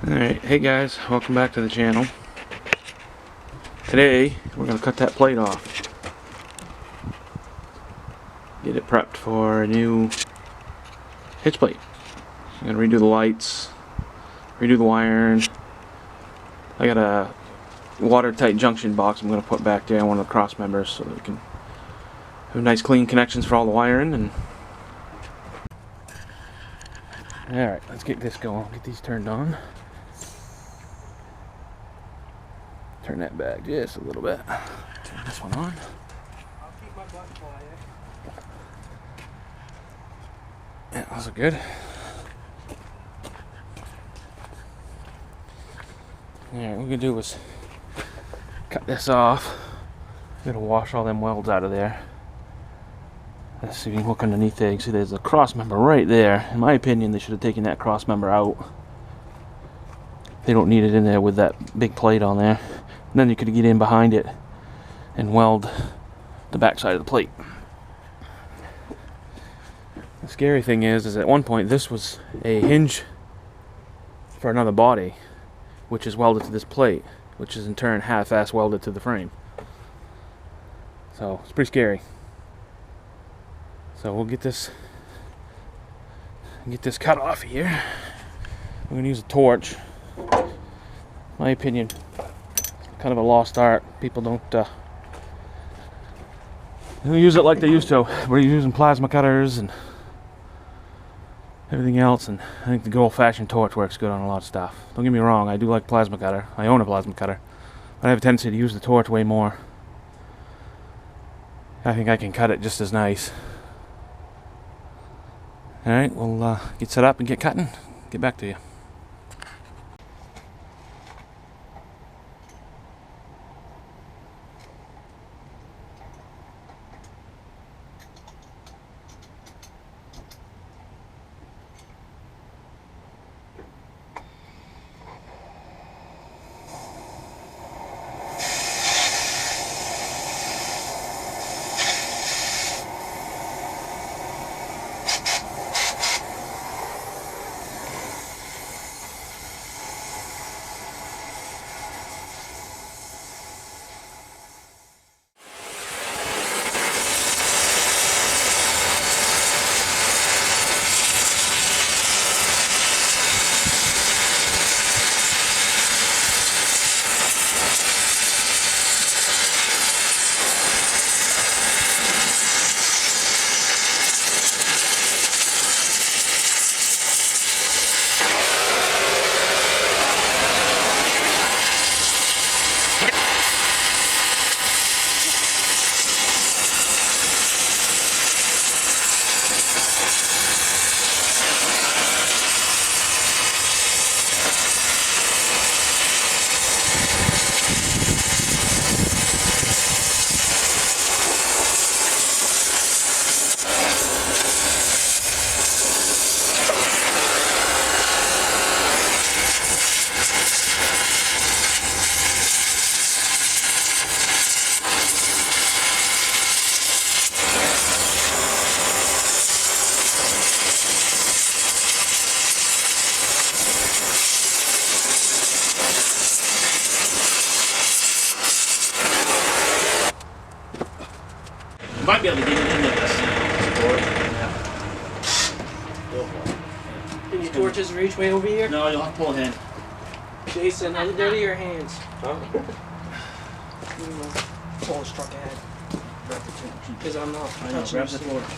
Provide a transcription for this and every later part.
Alright, hey guys, welcome back to the channel. Today, we're going to cut that plate off. Get it prepped for a new hitch plate. I'm going to redo the lights, redo the wiring. I got a watertight junction box I'm going to put back there on one of the cross members so that we can have nice clean connections for all the wiring. And alright, let's get this going. Get these turned on. Turn that back just a little bit. Turn this one on. I'll keep my butt quiet. Yeah, those are good. Alright, what we're gonna do is cut this off. We're gonna wash all them welds out of there. Let's see if we can look underneath there. You can see there's a cross member right there. In my opinion, they should have taken that cross member out. They don't need it in there with that big plate on there. And then you could get in behind it and weld the back side of the plate. The scary thing is at one point this was a hinge for another body, which is welded to this plate, which is in turn half-ass welded to the frame. So it's pretty scary. So we'll get this cut off here. We're gonna use a torch. My opinion, kind of a lost art. People don't use it like they used to. We're using plasma cutters and everything else, and I think the good old-fashioned torch works good on a lot of stuff. Don't get me wrong, I do like plasma cutter. I own a plasma cutter, but I have a tendency to use the torch way more. I think I can cut it just as nice. Alright, we'll get set up and get cutting. Get back to you. Might be able to get it into this board. Yeah. Can your torches reach way over here? No, you'll have to pull it in. Jason, are you dirty your hands? Huh? Pull his truck ahead. Because I'm not I know, touching grab this the door. torch.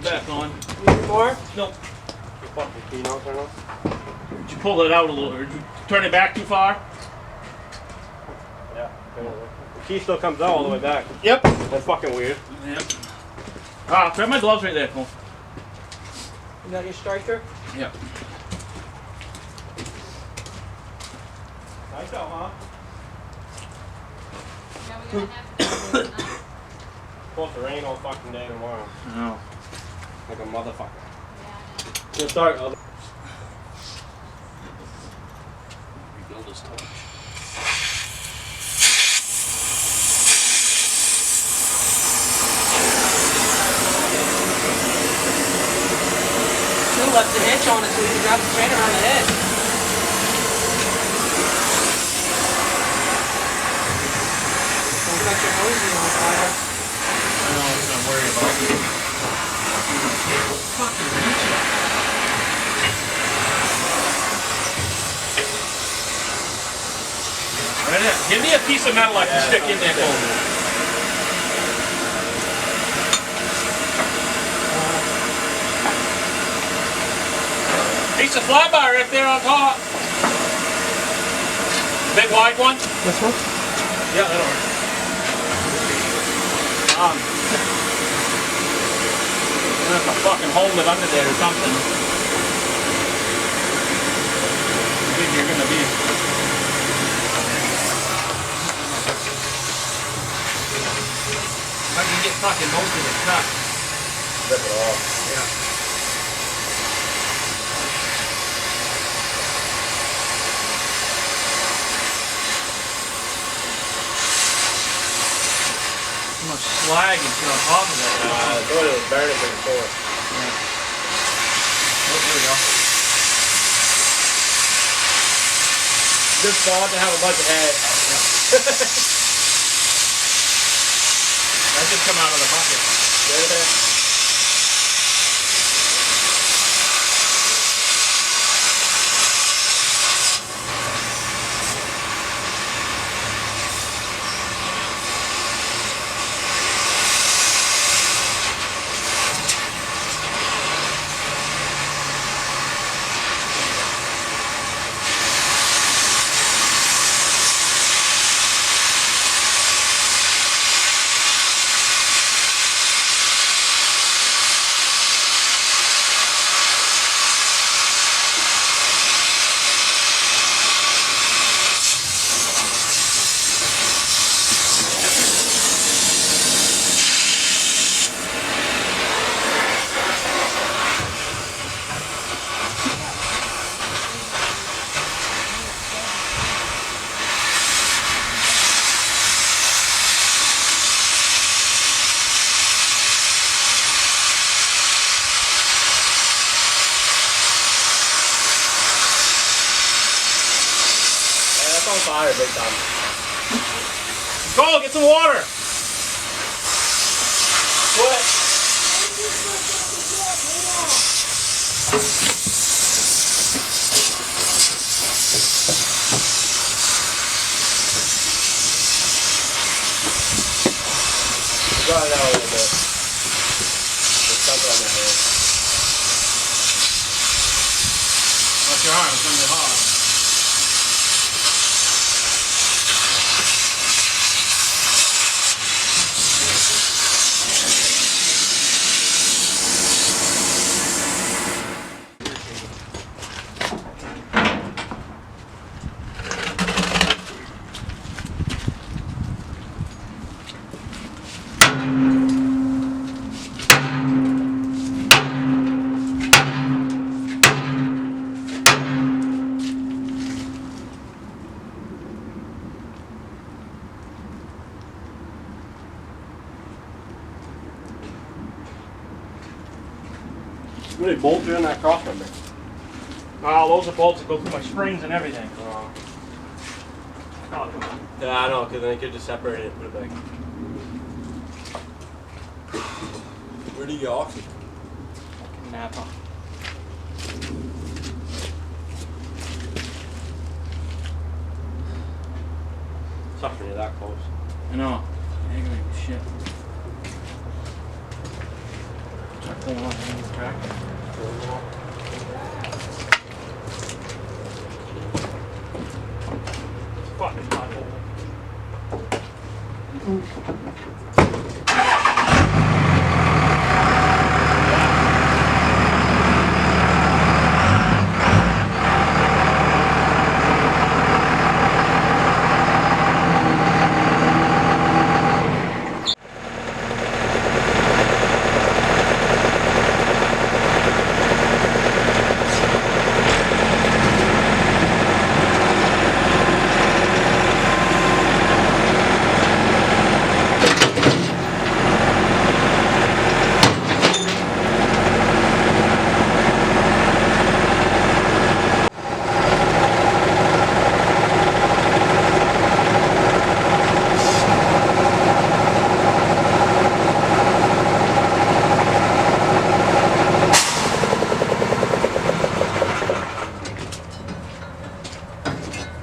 Back on. Need more? Nope. Can you not turn off? Did you pull it out a little, or did you turn it back too far? Yeah. The key still comes out all the way back. Yep. That's fucking weird. Yep. Ah, grab my gloves right there, Cole. Is that your striker? Yep. I know, huh? Yeah, we're gonna have to do it tonight. Supposed to rain all fucking day tomorrow. I know. Like a motherfucker. Yeah, It's gonna start. Rebuild this torch. Still left the hitch on it so we can drop the train around the head. Don't got your hosey on fire. I know what I'm worried about. Fucking hitch. Right there. Give me a piece of metal I can stick in there for me. Piece of flybar right there on top. Big wide one? This one? Yeah, that'll work. I'm gonna have to fucking hold it under there or something. I think you're gonna be. I can get fucking most of it cut. Rip it off. Yeah. Too much slag and shit on top of it. I thought it was burning before. Yeah. Oh, there we go. Good spot to have a bunch of hay. That just come out of the bucket. Yeah. On fire big time. Cole, get some water. What? Draw it out a little bit. Just dump it on my head. Watch your arm, it's gonna be hot. How many bolts are in that cross member? Oh, those are bolts that go through my springs and everything. Oh. Oh, come on. Yeah, I know, because then you could just separate it and put it back. Where do you get oxygen? Fucking Napa. Sucks when you're that close. I know. Yeah, you're gonna be shit. Try pulling on the track. It's fucking hot.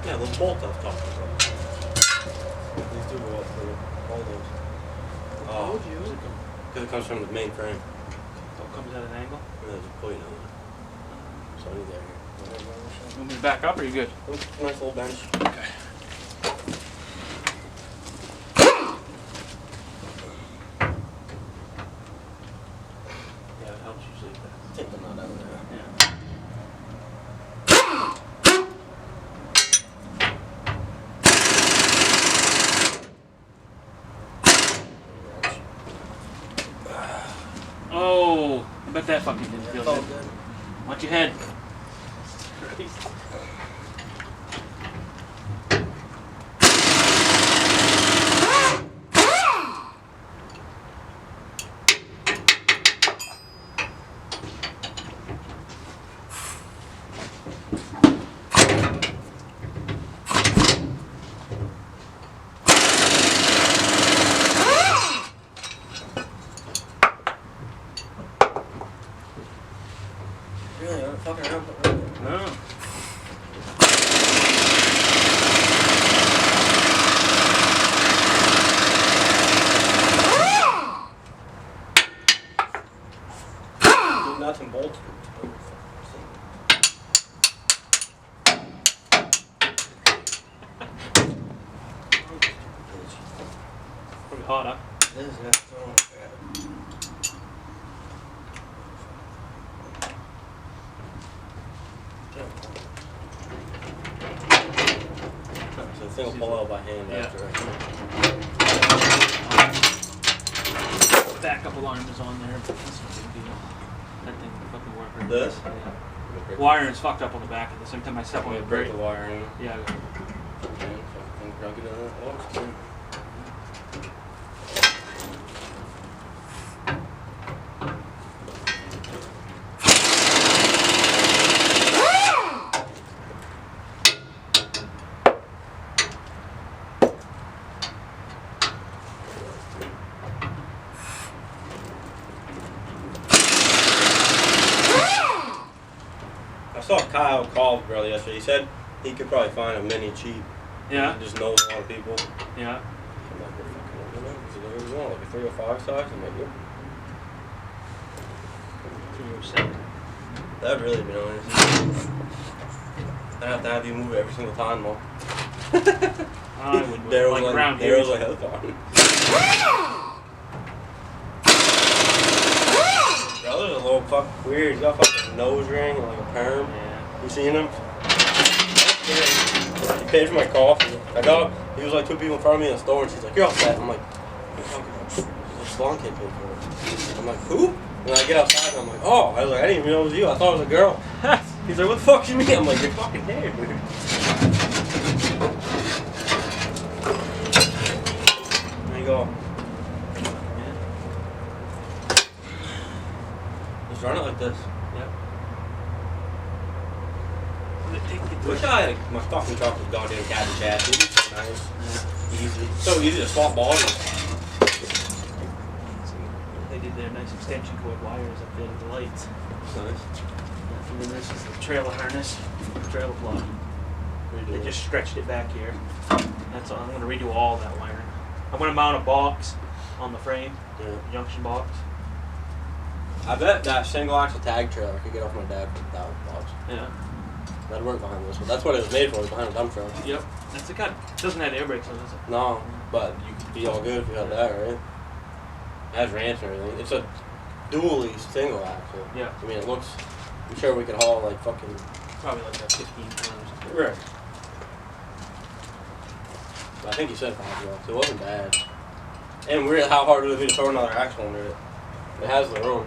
Yeah, those bolts I was talking about. These two go up through all those. Told you. Because it comes from the main frame. Oh, it comes at an angle? And there's a pulley on it. So I need that here. You want me to back up or are you good? Nice little bench. Okay. Yeah, it helps you sleep better. Take them out of there. Yeah. Oh, I bet that fucking didn't feel good. Watch your head. Really? I'm fucking around. No. Nuts and bolts. Pretty hot, huh? This is it. So the thing will pull out by hand after. Backup alarm is on there, but that's no big deal. That thing fucking worked. This? Yeah. Wiring is fucked up on the back at the same time I step on the break brake. the wire in. Yeah. And fucking drunk it in that box too. I saw Kyle call earlier yesterday. He said he could probably find a mini cheap. Yeah. He just knows a lot of people. Yeah. I'm like, what fucking open up? Is it what you want? Like a 305 size? I'm like, yeah. 307. That'd really be nice. I'd have to have you move it every single time, though. I would Daryl's like around here. Daryl's like, hell, fine. Brother's a little fucking weird. He's got a fucking nose ring and like a perm. Yeah. You seen him? He paid for my coffee. He was like 2 people in front of me in the store and she's like, you're all set. I'm like, the salon kid paid for it. I'm like, who? And I get outside and I'm like, oh. I was like, I didn't even know it was you. I thought it was a girl. He's like, what the fuck you mean? I'm like, your fucking hair, dude. There you go. Just run it like this. Yep. Wish I had my fucking truck was goddamn cabbage ass. It'd be so nice. Yeah. Easy. So easy to swap bodies. They did their nice extension cord wires up there to the lights. Nice. And then this is the trailer harness, trailer plug. They just stretched it back here. That's all. I'm going to redo all that wiring. I'm going to mount a box on the frame, junction box. I bet that single axle tag trailer I could get off my dad for $1,000. Yeah. That'd work behind this one. That's what it was made for, was behind a dump truck. Yep. That's the kind. It doesn't have air brakes on it, does it? No, but you could be all good if you had that, right? It has ramps and everything. It's a dually single axle. Yeah. I mean, it looks. I'm sure we could haul like fucking. Probably like that 15 pounds. Right. But I think you said $5. It wasn't bad. And weird how hard it would be to throw another axle under it. It has the room.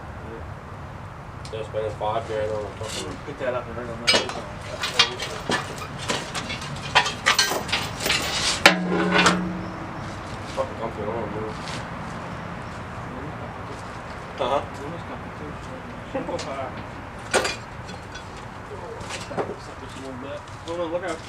Just spending $5 on a fucking. Pick that up and run on that. Fucking comfy, I don't want to move. Simple car. Hold on, look out.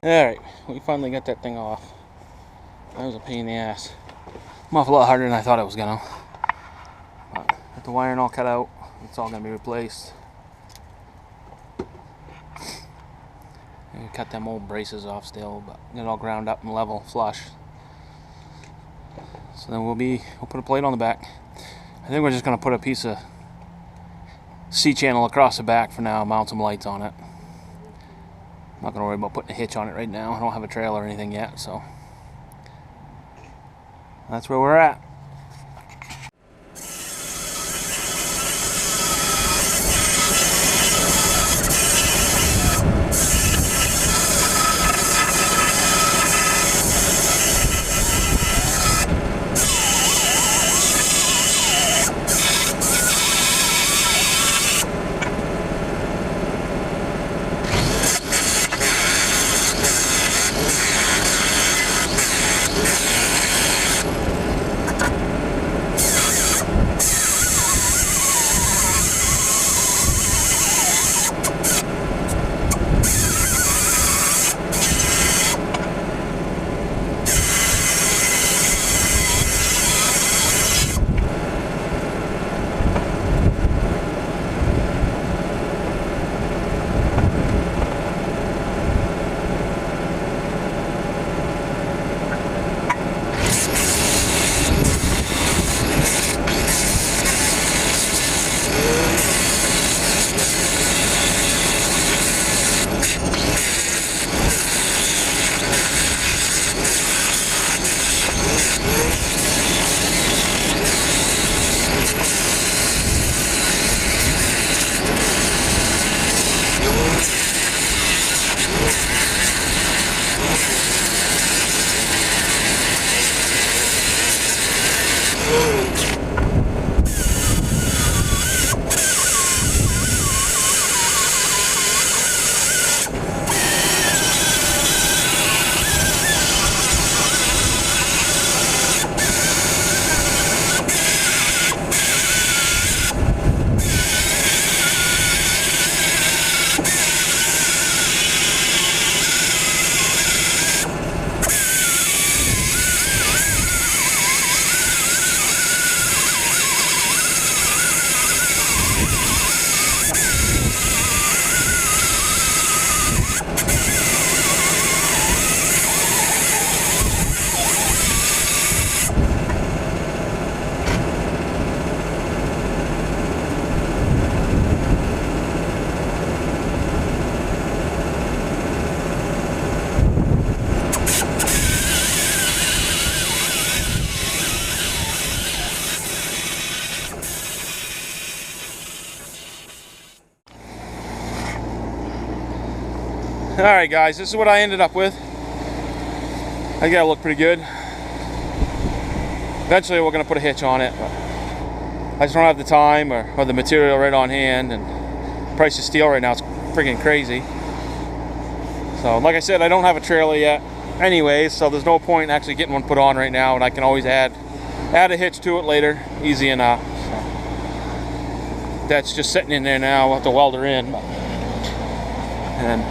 Alright, we finally got that thing off. That was a pain in the ass. I'm off a lot harder than I thought it was gonna. But got the wiring all cut out. It's all gonna be replaced. And we cut them old braces off still, but get it all ground up and level, flush. So then we'll put a plate on the back. I think we're just gonna put a piece of C-channel across the back for now, mount some lights on it. I'm not gonna worry about putting a hitch on it right now. I don't have a trailer or anything yet, so that's where we're at. Alright guys, this is what I ended up with. I gotta look pretty good. Eventually we're gonna put a hitch on it, but I just don't have the time or the material right on hand, and the price of steel right now is freaking crazy. So like I said, I don't have a trailer yet anyways, so there's no point in actually getting one put on right now, and I can always add a hitch to it later, easy enough. So that's just sitting in there now. We'll have to weld her in. And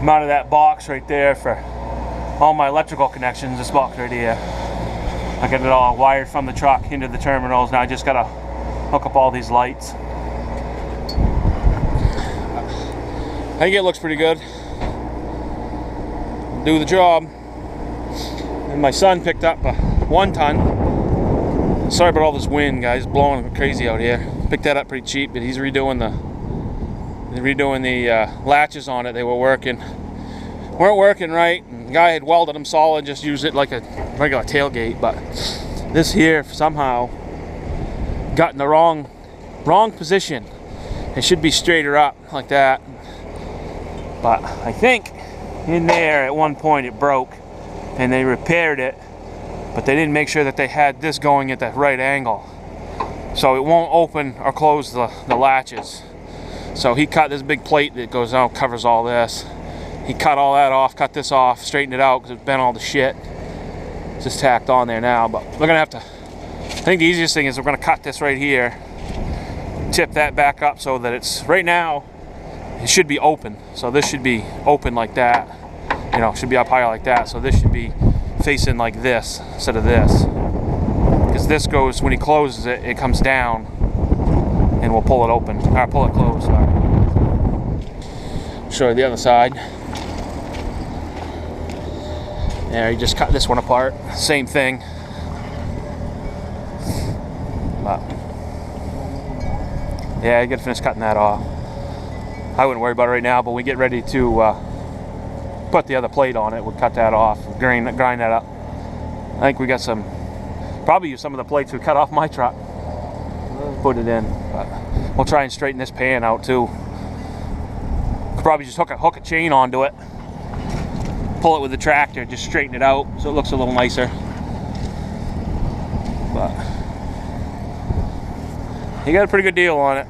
mounted that box right there for all my electrical connections. This box right here, I got it all wired from the truck into the terminals. Now I just gotta hook up all these lights. I think it looks pretty good. Do the job. And my son picked up a 1 ton. Sorry about all this wind, guys. It's blowing crazy out here. Picked that up pretty cheap, but he's redoing the latches on it. They weren't working right, and the guy had welded them solid, just used it like a regular tailgate, but this here somehow got in the wrong position. It should be straighter up like that, but I think in there at one point it broke and they repaired it, but they didn't make sure that they had this going at the right angle, so it won't open or close the latches. So he cut this big plate that goes out, covers all this. He cut all that off, cut this off, straightened it out because it's bent all the shit. It's just tacked on there now, but we're gonna have to, I think the easiest thing is we're gonna cut this right here, tip that back up so that it's, right now, it should be open. So this should be open like that. you know, should be up higher like that. So this should be facing like this instead of this. Because this goes, when he closes it, it comes down and we'll pull it open, or pull it closed, sorry. Show you the other side. There, you just cut this one apart. Same thing. But yeah, you gotta finish cutting that off. I wouldn't worry about it right now, but when we get ready to put the other plate on it, we'll cut that off, grind that up. I think we got some, probably use some of the plates we cut off my truck, put it in. But we'll try and straighten this pan out too. Could probably just hook a chain onto it, pull it with the tractor, just straighten it out so it looks a little nicer. But he got a pretty good deal on it.